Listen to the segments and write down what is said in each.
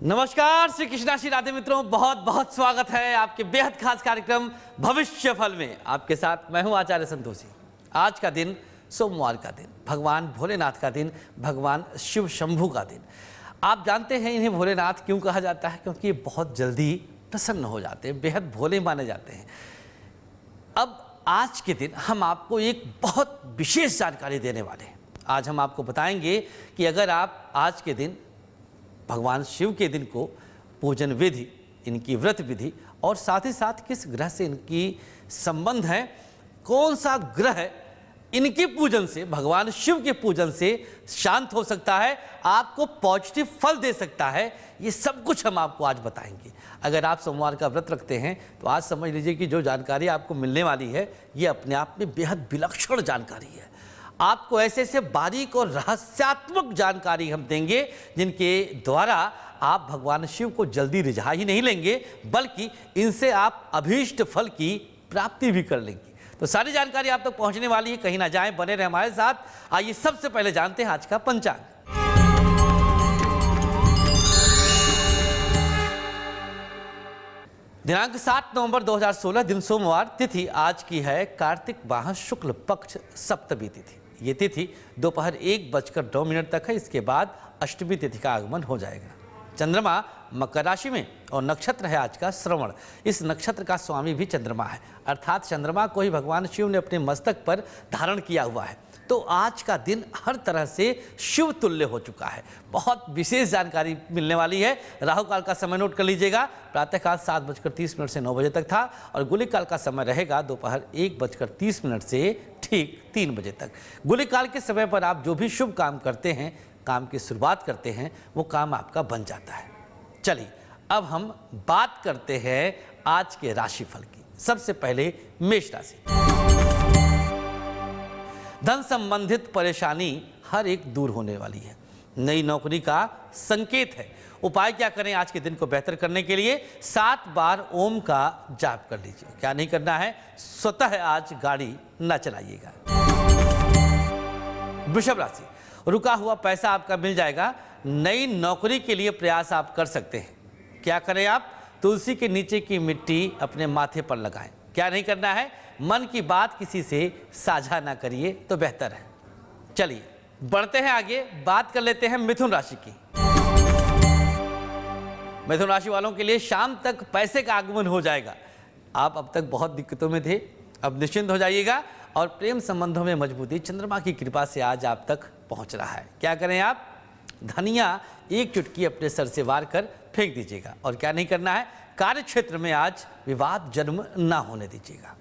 नमस्कार, श्री कृष्णा श्री राधे मित्रों, बहुत बहुत स्वागत है आपके बेहद खास कार्यक्रम भविष्य फल में। आपके साथ मैं हूं आचार्य संतोषी। आज का दिन सोमवार का दिन, भगवान भोलेनाथ का दिन, भगवान शिव शंभू का दिन। आप जानते हैं इन्हें भोलेनाथ क्यों कहा जाता है? क्योंकि ये बहुत जल्दी प्रसन्न हो जाते हैं, बेहद भोले माने जाते हैं। अब आज के दिन हम आपको एक बहुत विशेष जानकारी देने वाले हैं। आज हम आपको बताएंगे कि अगर आप आज के दिन भगवान शिव के दिन को पूजन विधि, इनकी व्रत विधि और साथ ही साथ किस ग्रह से इनकी संबंध है, कौन सा ग्रह इनके पूजन से, भगवान शिव के पूजन से शांत हो सकता है, आपको पॉजिटिव फल दे सकता है, ये सब कुछ हम आपको आज बताएंगे। अगर आप सोमवार का व्रत रखते हैं तो आज समझ लीजिए कि जो जानकारी आपको मिलने वाली है ये अपने आप में बेहद विलक्षण जानकारी है। आपको ऐसे ऐसे बारीक और रहस्यात्मक जानकारी हम देंगे जिनके द्वारा आप भगवान शिव को जल्दी रिझा ही नहीं लेंगे, बल्कि इनसे आप अभीष्ट फल की प्राप्ति भी कर लेंगे। तो सारी जानकारी आप तक पहुंचने वाली है, कहीं ना जाएं, बने रहे हमारे साथ। आइए सबसे पहले जानते हैं आज का पंचांग। दिनांक 7 नवंबर 2016, दिन सोमवार, तिथि आज की है कार्तिक माह शुक्ल पक्ष सप्तमी तिथि। ये तिथि दोपहर 1:09 तक है। इसके बाद अष्टमी तिथि का आगमन हो जाएगा। चंद्रमा मकर राशि में और नक्षत्र है आज का श्रवण। इस नक्षत्र का स्वामी भी चंद्रमा है, अर्थात चंद्रमा को ही भगवान शिव ने अपने मस्तक पर धारण किया हुआ है। तो आज का दिन हर तरह से शिव तुल्य हो चुका है। बहुत विशेष जानकारी मिलने वाली है। राहु काल का समय नोट कर लीजिएगा। प्रातःकाल 7:30 से 9 बजे तक था और गुलिक काल का समय रहेगा दोपहर 1:30 से ठीक 3 बजे तक। गुलिक काल के समय पर आप जो भी शुभ काम करते हैं, काम की शुरुआत करते हैं, वो काम आपका बन जाता है। चलिए अब हम बात करते हैं आज के राशिफल की। सबसे पहले मेष राशि। धन संबंधित परेशानी हर एक दूर होने वाली है। नई नौकरी का संकेत है। उपाय क्या करें आज के दिन को बेहतर करने के लिए? 7 बार ओम का जाप कर लीजिए। क्या नहीं करना है? स्वतः आज गाड़ी न चलाइएगा। वृषभ राशि। रुका हुआ पैसा आपका मिल जाएगा। नई नौकरी के लिए प्रयास आप कर सकते हैं। क्या करें आप? तुलसी के नीचे की मिट्टी अपने माथे पर लगाएं। क्या नहीं करना है? मन की बात किसी से साझा ना करिए तो बेहतर है। चलिए बढ़ते हैं आगे, बात कर लेते हैं मिथुन राशि की। मिथुन राशि वालों के लिए शाम तक पैसे का आगमन हो जाएगा। आप अब तक बहुत दिक्कतों में थे, अब निश्चिंत हो जाइएगा और प्रेम संबंधों में मजबूती चंद्रमा की कृपा से आज आप तक पहुंच रहा है। क्या करें आप? धनिया एक चुटकी अपने सर से वार कर फेंक दीजिएगा। और क्या नहीं करना है? कार्य क्षेत्र में आज विवाद जन्म ना होने दीजिएगा।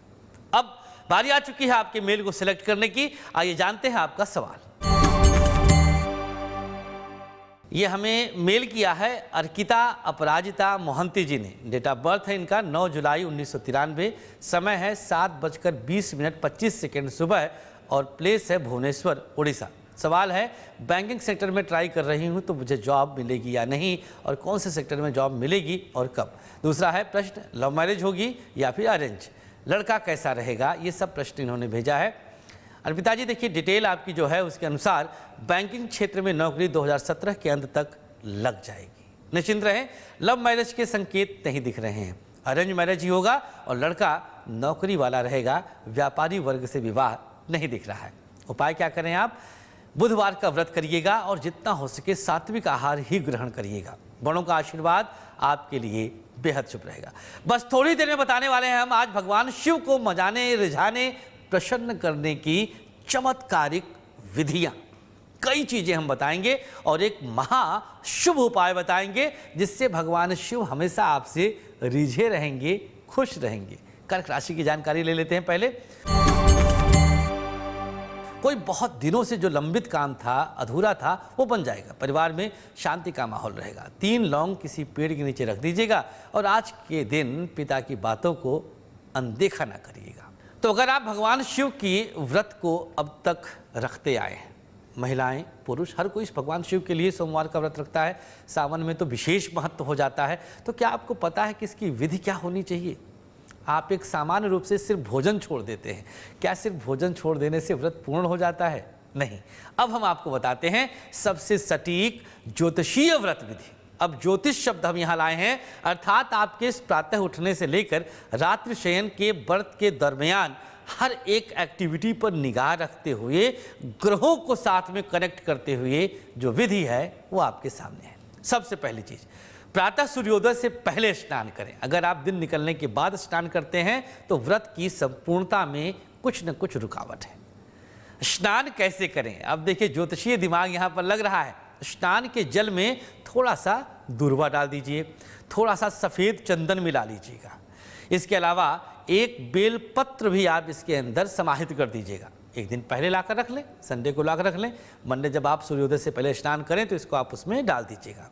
अब बारी आ चुकी है आपके मेल को सिलेक्ट करने की। आइए जानते हैं आपका सवाल। ये हमें मेल किया है अर्किता अपराजिता मोहंती जी ने। डेट ऑफ बर्थ है इनका 9 जुलाई 1993। समय है 7:20 सुबह और प्लेस है भुवनेश्वर, उड़ीसा। सवाल है, बैंकिंग सेक्टर में ट्राई कर रही हूं तो मुझे जॉब मिलेगी या नहीं, और कौन से सेक्टर में जॉब मिलेगी और कब। दूसरा है प्रश्न, लव मैरिज होगी या फिर अरेंज, लड़का कैसा रहेगा, ये सब प्रश्न इन्होंने भेजा है। अर्पिता जी देखिए, डिटेल आपकी जो है उसके अनुसार बैंकिंग क्षेत्र में नौकरी 2017 के अंत तक लग जाएगी। निश्चिंत रहें, लव मैरिज के संकेत नहीं दिख रहे हैं। अरेंज मैरिज ही होगा और लड़का नौकरी वाला रहेगा। व्यापारी वर्ग से विवाह नहीं दिख रहा है। उपाय क्या करें आप? बुधवार का व्रत करिएगा और जितना हो सके सात्विक आहार ही ग्रहण करिएगा। बड़ों का आशीर्वाद आपके लिए बेहद शुभ रहेगा। बस थोड़ी देर में बताने वाले हैं हम आज भगवान शिव को मजाने, रिझाने, प्रसन्न करने की चमत्कारिक विधियां। कई चीजें हम बताएंगे और एक महा शुभ उपाय बताएंगे जिससे भगवान शिव हमेशा आपसे रिझे रहेंगे, खुश रहेंगे। कर्क राशि की जानकारी ले लेते हैं पहले। कोई बहुत दिनों से जो लंबित काम था, अधूरा था, वो बन जाएगा। परिवार में शांति का माहौल रहेगा। 3 लौंग किसी पेड़ के नीचे रख दीजिएगा और आज के दिन पिता की बातों को अनदेखा ना करिएगा। तो अगर आप भगवान शिव की व्रत को अब तक रखते आए हैं, महिलाएं, पुरुष, हर कोई भगवान शिव के लिए सोमवार का व्रत रखता है। सावन में तो विशेष महत्व हो जाता है। तो क्या आपको पता है कि इसकी विधि क्या होनी चाहिए? आप एक सामान्य रूप से सिर्फ भोजन छोड़ देते हैं। क्या सिर्फ भोजन छोड़ देने से व्रत पूर्ण हो जाता है? नहीं। अब हम आपको बताते हैं सबसे सटीक ज्योतिषीय व्रत विधि। अब ज्योतिष शब्द हम यहाँ लाए हैं, अर्थात आपके इस प्रातः उठने से लेकर रात्रि शयन के व्रत के दरमियान हर एक एक्टिविटी पर निगाह रखते हुए, ग्रहों को साथ में कनेक्ट करते हुए जो विधि है वो आपके सामने है। सबसे पहली चीज, प्रातः सूर्योदय से पहले स्नान करें। अगर आप दिन निकलने के बाद स्नान करते हैं तो व्रत की संपूर्णता में कुछ न कुछ रुकावट है। स्नान कैसे करें? अब देखिए, ज्योतिषीय दिमाग यहाँ पर लग रहा है। स्नान के जल में थोड़ा सा दूर्वा डाल दीजिए, थोड़ा सा सफ़ेद चंदन मिला लीजिएगा। इसके अलावा एक बेल पत्र भी आप इसके अंदर समाहित कर दीजिएगा। एक दिन पहले लाकर रख लें, संडे को लाकर रख लें, मंडे जब आप सूर्योदय से पहले स्नान करें तो इसको आप उसमें डाल दीजिएगा।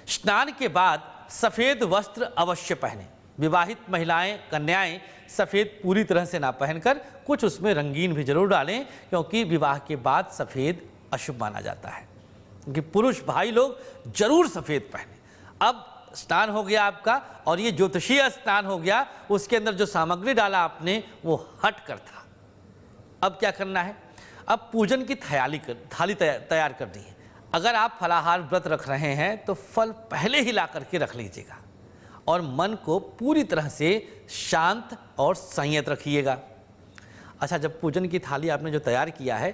स्नान के बाद सफ़ेद वस्त्र अवश्य पहनें। विवाहित महिलाएं, कन्याएं सफ़ेद पूरी तरह से ना पहनकर कुछ उसमें रंगीन भी जरूर डालें, क्योंकि विवाह के बाद सफ़ेद अशुभ माना जाता है। कि पुरुष भाई लोग जरूर सफ़ेद पहने। अब स्नान हो गया आपका, और ये ज्योतिषीय स्नान हो गया। उसके अंदर जो सामग्री डाला आपने वो हट कर था। अब क्या करना है? अब पूजन की थाली तैयार करनी है। अगर आप फलाहार व्रत रख रहे हैं तो फल पहले ही ला करके रख लीजिएगा और मन को पूरी तरह से शांत और संयत रखिएगा। अच्छा, जब पूजन की थाली आपने जो तैयार किया है,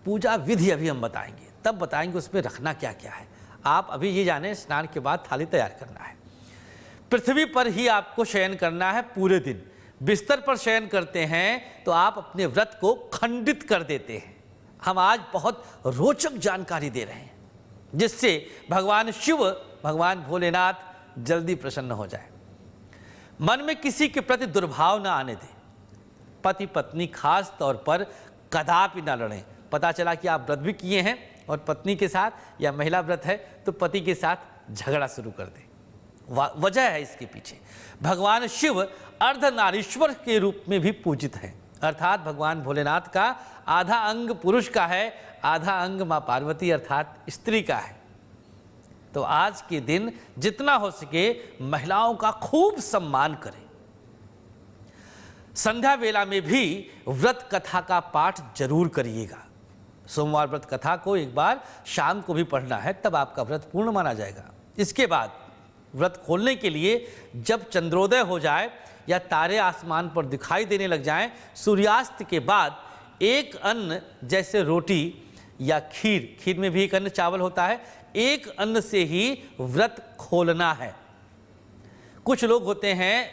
पूजा विधि अभी हम बताएंगे, तब बताएंगे उसमें रखना क्या क्या है। आप अभी ये जानें, स्नान के बाद थाली तैयार करना है। पृथ्वी पर ही आपको शयन करना है पूरे दिन। बिस्तर पर शयन करते हैं तो आप अपने व्रत को खंडित कर देते हैं। हम आज बहुत रोचक जानकारी दे रहे हैं, जिससे भगवान शिव, भगवान भोलेनाथ जल्दी प्रसन्न हो जाए। मन में किसी के प्रति दुर्भाव ना आने दें। पति पत्नी खास तौर पर कदापि ना लड़ें। पता चला कि आप व्रत भी किए हैं और पत्नी के साथ, या महिला व्रत है तो पति के साथ झगड़ा शुरू कर दे। वजह है इसके पीछे, भगवान शिव अर्धनारीश्वर के रूप में भी पूजित हैं। अर्थात भगवान भोलेनाथ का आधा अंग पुरुष का है, आधा अंग माँ पार्वती अर्थात स्त्री का है। तो आज के दिन जितना हो सके महिलाओं का खूब सम्मान करें। संध्या वेला में भी व्रत कथा का पाठ जरूर करिएगा। सोमवार व्रत कथा को एक बार शाम को भी पढ़ना है, तब आपका व्रत पूर्ण माना जाएगा। इसके बाद व्रत खोलने के लिए जब चंद्रोदय हो जाए या तारे आसमान पर दिखाई देने लग जाएं, सूर्यास्त के बाद एक अन्न जैसे रोटी या खीर, खीर में भी एक अन्न चावल होता है, एक अन्न से ही व्रत खोलना है। कुछ लोग होते हैं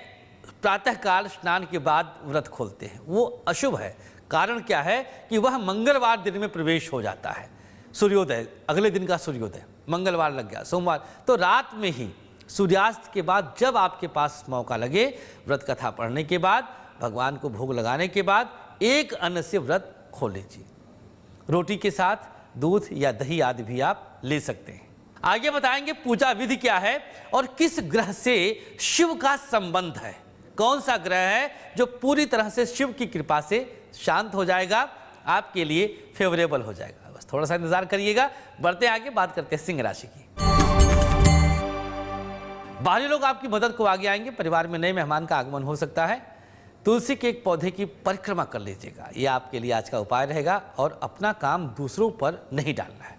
प्रातःकाल स्नान के बाद व्रत खोलते हैं, वो अशुभ है। कारण क्या है कि वह मंगलवार दिन में प्रवेश हो जाता है। सूर्योदय, अगले दिन का सूर्योदय मंगलवार लग गया, सोमवार, तो रात में ही सूर्यास्त के बाद जब आपके पास मौका लगे, व्रत कथा पढ़ने के बाद, भगवान को भोग लगाने के बाद एक अन्न से व्रत खोल लीजिए। रोटी के साथ दूध या दही आदि भी आप ले सकते हैं। आगे बताएंगे पूजा विधि क्या है और किस ग्रह से शिव का संबंध है। कौन सा ग्रह है जो पूरी तरह से शिव की कृपा से शांत हो जाएगा, आपके लिए फेवरेबल हो जाएगा। बस थोड़ा सा इंतजार करिएगा। बढ़ते आगे, बात करते हैं सिंह राशि की। बाहरी लोग आपकी मदद को आगे आएंगे। परिवार में नए मेहमान का आगमन हो सकता है। तुलसी के एक पौधे की परिक्रमा कर लीजिएगा, यह आपके लिए आज का उपाय रहेगा। और अपना काम दूसरों पर नहीं डालना है।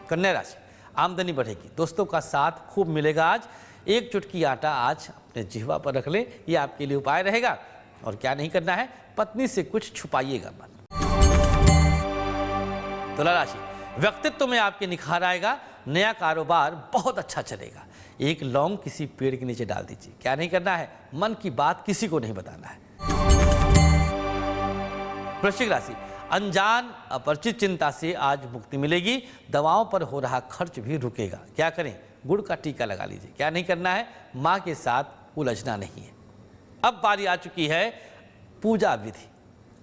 कन्या राशि, आमदनी बढ़ेगी, दोस्तों का साथ खूब मिलेगा। आज एक चुटकी आटा आज अपने जिह्वा पर रख ले, यह आपके लिए उपाय रहेगा। और क्या नहीं करना है, पत्नी से कुछ छुपाइएगा मत। तुला राशि, व्यक्तित्व में आपके निखार आएगा। नया कारोबार बहुत अच्छा चलेगा। एक लौंग किसी पेड़ के नीचे डाल दीजिए। क्या नहीं करना है, मन की बात किसी को नहीं बताना है। वृश्चिक राशि, अनजान अपरिचित चिंता से आज मुक्ति मिलेगी। दवाओं पर हो रहा खर्च भी रुकेगा। क्या करें, गुड़ का टीका लगा लीजिए। क्या नहीं करना है, मां के साथ उलझना नहीं है। अब बारी आ चुकी है पूजा विधि,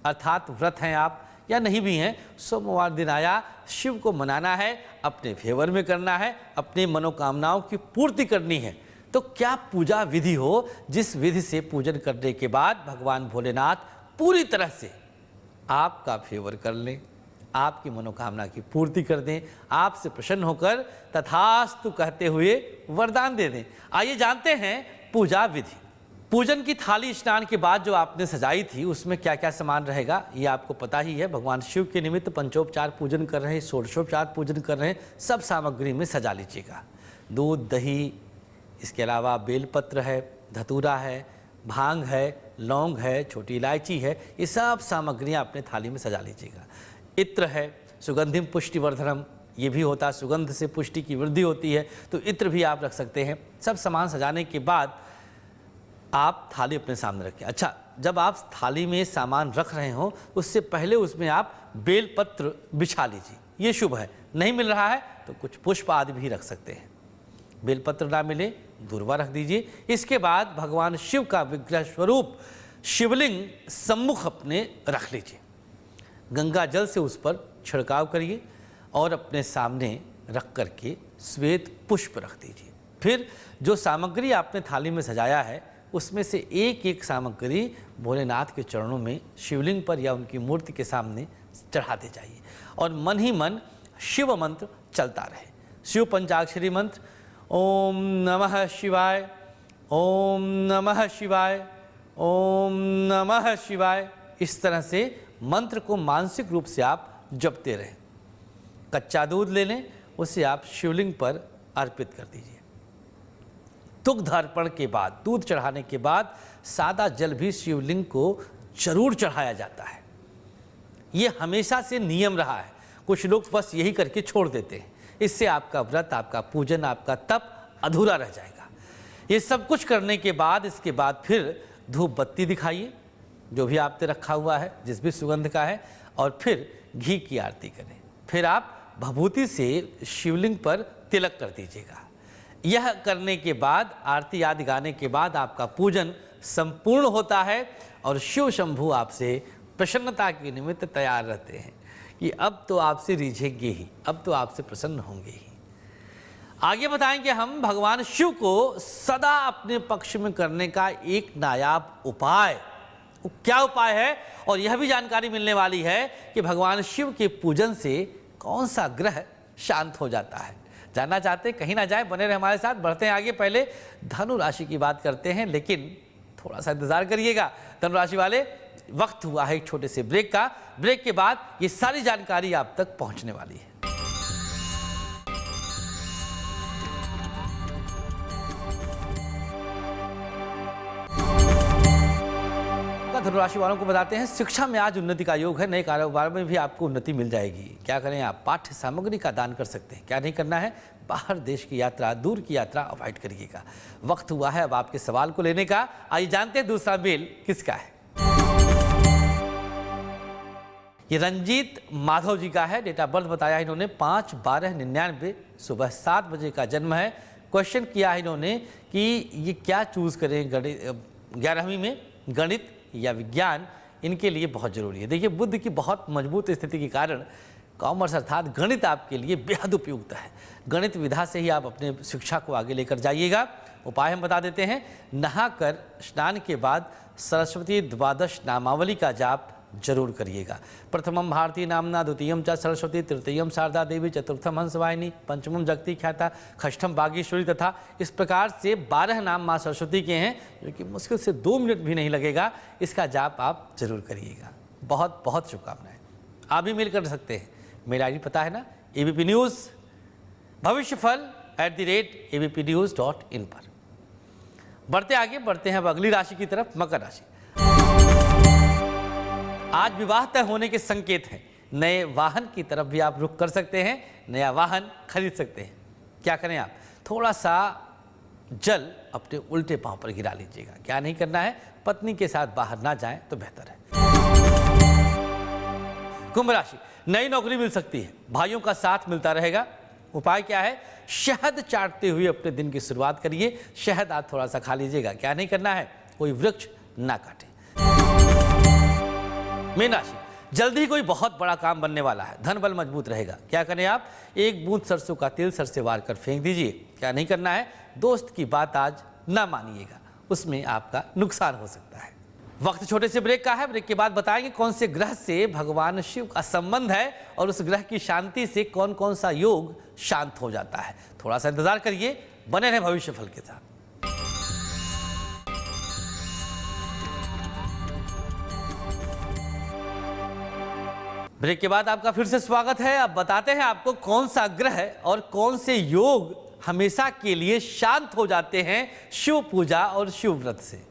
अर्थात व्रत हैं आप या नहीं भी हैं, सोमवार दिन आया, शिव को मनाना है, अपने फेवर में करना है, अपनी मनोकामनाओं की पूर्ति करनी है। तो क्या पूजा विधि हो जिस विधि से पूजन करने के बाद भगवान भोलेनाथ पूरी तरह से आपका फेवर कर लें, आपकी मनोकामना की पूर्ति कर दें, आपसे प्रसन्न होकर तथास्तु कहते हुए वरदान दे दें। आइए जानते हैं पूजा विधि। पूजन की थाली स्नान के बाद जो आपने सजाई थी उसमें क्या क्या सामान रहेगा ये आपको पता ही है। भगवान शिव के निमित्त पंचोपचार पूजन कर रहे हैं, षोडशोपचार पूजन कर रहे हैं, सब सामग्री में सजा लीजिएगा। दूध, दही, इसके अलावा बेलपत्र है, धतूरा है, भांग है, लौंग है, छोटी इलायची है, ये सब सामग्रियाँ अपने थाली में सजा लीजिएगा। इत्र है, सुगंधिम पुष्टिवर्धनम, ये भी होता है, सुगंध से पुष्टि की वृद्धि होती है, तो इत्र भी आप रख सकते हैं। सब सामान सजाने के बाद आप थाली अपने सामने रखें। अच्छा, जब आप थाली में सामान रख रहे हो उससे पहले उसमें आप बेलपत्र बिछा लीजिए, ये शुभ है। नहीं मिल रहा है तो कुछ पुष्प आदि भी रख सकते हैं। बेलपत्र ना मिले, दूर्वा रख दीजिए। इसके बाद भगवान शिव का विग्रह स्वरूप शिवलिंग सम्मुख अपने रख लीजिए। गंगा जल से उस पर छिड़काव करिए और अपने सामने रख करके श्वेत पुष्प रख दीजिए। फिर जो सामग्री आपने थाली में सजाया है उसमें से एक एक सामग्री भोलेनाथ के चरणों में, शिवलिंग पर या उनकी मूर्ति के सामने चढ़ाते जाइए और मन ही मन शिव मंत्र चलता रहे। शिव पंचाक्षरी मंत्र, ओम नमः शिवाय, ओम नमः शिवाय, ओम नमः शिवाय, इस तरह से मंत्र को मानसिक रूप से आप जपते रहें। कच्चा दूध ले लें, उसे आप शिवलिंग पर अर्पित कर दीजिए। दुग्ध अर्पण के बाद, दूध चढ़ाने के बाद सादा जल भी शिवलिंग को जरूर चढ़ाया जाता है। ये हमेशा से नियम रहा है, कुछ लोग बस यही करके छोड़ देते हैं। इससे आपका व्रत, आपका पूजन, आपका तप अधूरा रह जाएगा। ये सब कुछ करने के बाद इसके बाद फिर धूप बत्ती दिखाइए, जो भी आपने रखा हुआ है, जिस भी सुगंध का है, और फिर घी की आरती करें। फिर आप भभूति से शिवलिंग पर तिलक कर दीजिएगा। यह करने के बाद, आरती आदि गाने के बाद आपका पूजन संपूर्ण होता है और शिव शंभू आपसे प्रसन्नता के निमित्त तैयार रहते हैं कि अब तो आपसे रिझेंगे ही, अब तो आपसे प्रसन्न होंगे ही। आगे बताएंगे हम भगवान शिव को सदा अपने पक्ष में करने का एक नायाब उपाय। क्या उपाय है, और यह भी जानकारी मिलने वाली है कि भगवान शिव के पूजन से कौन सा ग्रह शांत हो जाता है। जानना चाहते हैं, कहीं ना जाए, बने रहे हमारे साथ। बढ़ते हैं आगे, पहले धनु राशि की बात करते हैं, लेकिन थोड़ा सा इंतजार करिएगा। धनु राशि वाले, वक्त हुआ है एक छोटे से ब्रेक का। ब्रेक के बाद ये सारी जानकारी आप तक पहुंचने वाली है। धनु राशि वालों को बताते हैं, शिक्षा में आज उन्नति का योग है। नए कारोबार में भी आपको उन्नति मिल जाएगी। क्या करें, आप पाठ्य सामग्री का दान कर सकते हैं। क्या नहीं करना है, बाहर देश की यात्रा, दूर की यात्रा अवॉइड करिएगा। वक्त हुआ है अब आपके सवाल को लेने का। आइए जानते हैं दूसरा मेल किसका है। ये रंजीत माधव जी का है। डेट ऑफ बर्थ बताया इन्होंने 5/12/99, सुबह 7 बजे का जन्म है। क्वेश्चन किया है इन्होंने कि ये क्या चूज करें, गणित 11वीं में, गणित या विज्ञान, इनके लिए बहुत जरूरी है। देखिए, बुद्ध की बहुत मजबूत स्थिति के कारण कॉमर्स अर्थात गणित आपके लिए बेहद उपयुक्त है। गणित विधा से ही आप अपने शिक्षा को आगे लेकर जाइएगा। उपाय हम बता देते हैं। नहाकर स्नान के बाद सरस्वती द्वादश नामावली का जाप जरूर करिएगा। प्रथमम भारती नामना, द्वितीयम च सरस्वती, तृतीयम शारदा देवी, चतुर्थम हंसवाहिनी, पंचमम जगती ख्याता, षष्ठम बागेश्वरी, तथा इस प्रकार से 12 नाम माँ सरस्वती के हैं, जो कि मुश्किल से 2 मिनट भी नहीं लगेगा। इसका जाप आप जरूर करिएगा। बहुत बहुत शुभकामनाएं। आप भी मेल कर सकते हैं। मेल आईडी पता है ना, ABP न्यूज़ भविष्यफल @abpnews.in पर। बढ़ते आगे, बढ़ते हैं अब अगली राशि की तरफ, मकर राशि। आज विवाह तय होने के संकेत हैं। नए वाहन की तरफ भी आप रुख कर सकते हैं, नया वाहन खरीद सकते हैं। क्या करें आप, थोड़ा सा जल अपने उल्टे पांव पर गिरा लीजिएगा। क्या नहीं करना है, पत्नी के साथ बाहर ना जाएं तो बेहतर है। कुंभ राशि, नई नौकरी मिल सकती है, भाइयों का साथ मिलता रहेगा। उपाय क्या है, शहद चाटते हुए अपने दिन की शुरुआत करिए। शहद आप थोड़ा सा खा लीजिएगा। क्या नहीं करना है, कोई वृक्ष ना काटे। मीन राशि, जल्दी कोई बहुत बड़ा काम बनने वाला है, धन बल मजबूत रहेगा। क्या करें आप, 1 बूंद सरसों का तेल सर से वार कर फेंक दीजिए। क्या नहीं करना है, दोस्त की बात आज ना मानिएगा, उसमें आपका नुकसान हो सकता है। वक्त छोटे से ब्रेक का है। ब्रेक के बाद बताएंगे कौन से ग्रह से भगवान शिव का संबंध है और उस ग्रह की शांति से कौन कौन सा योग शांत हो जाता है। थोड़ा सा इंतजार करिए, बने रहे भविष्य फल के साथ। ब्रेक के बाद आपका फिर से स्वागत है। अब बताते हैं आपको कौन सा ग्रह और कौन से योग हमेशा के लिए शांत हो जाते हैं शिव पूजा और शिव व्रत से।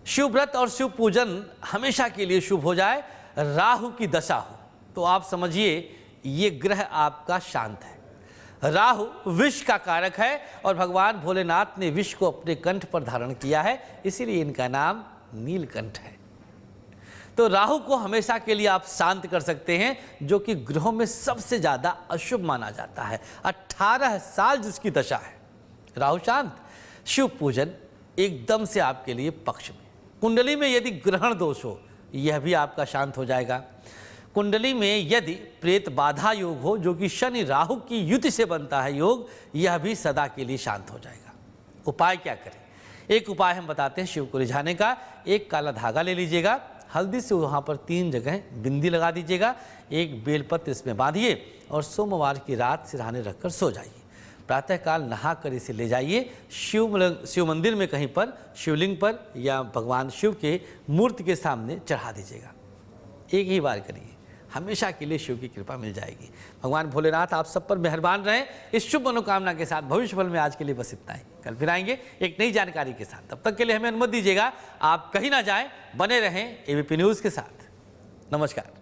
शिव व्रत और शिव पूजन हमेशा के लिए शुभ हो जाए, राहु की दशा हो तो आप समझिए ये ग्रह आपका शांत है। राहु विष का कारक है और भगवान भोलेनाथ ने विष को अपने कंठ पर धारण किया है, इसीलिए इनका नाम नीलकंठ है। तो राहु को हमेशा के लिए आप शांत कर सकते हैं, जो कि ग्रहों में सबसे ज्यादा अशुभ माना जाता है। 18 साल जिसकी दशा है, राहु शांत। शिव पूजन एकदम से आपके लिए पक्ष में। कुंडली में यदि ग्रहण दोष हो, यह भी आपका शांत हो जाएगा। कुंडली में यदि प्रेत बाधा योग हो, जो कि शनि राहु की युति से बनता है योग, यह भी सदा के लिए शांत हो जाएगा। उपाय क्या करें? एक उपाय हम बताते हैं शिव को रिझाने का। एक काला धागा ले लीजिएगा, हल्दी से वहाँ पर 3 जगह बिंदी लगा दीजिएगा, एक बेलपत्र इसमें बांधिए और सोमवार की रात सिरहाने रखकर सो जाइए। प्रातःकाल नहाकर इसे ले जाइए शिव मंदिर में कहीं पर, शिवलिंग पर या भगवान शिव के मूर्ति के सामने चढ़ा दीजिएगा। एक ही बार करिए, हमेशा के लिए शिव की कृपा मिल जाएगी। भगवान भोलेनाथ आप सब पर मेहरबान रहें। इस शुभ मनोकामना के साथ भविष्य फल में आज के लिए बस इतना ही। कल फिर आएंगे एक नई जानकारी के साथ। तब तक के लिए हमें अनुमति दीजिएगा, आप कहीं ना जाएं, बने रहें एबीपी न्यूज़ के साथ। नमस्कार।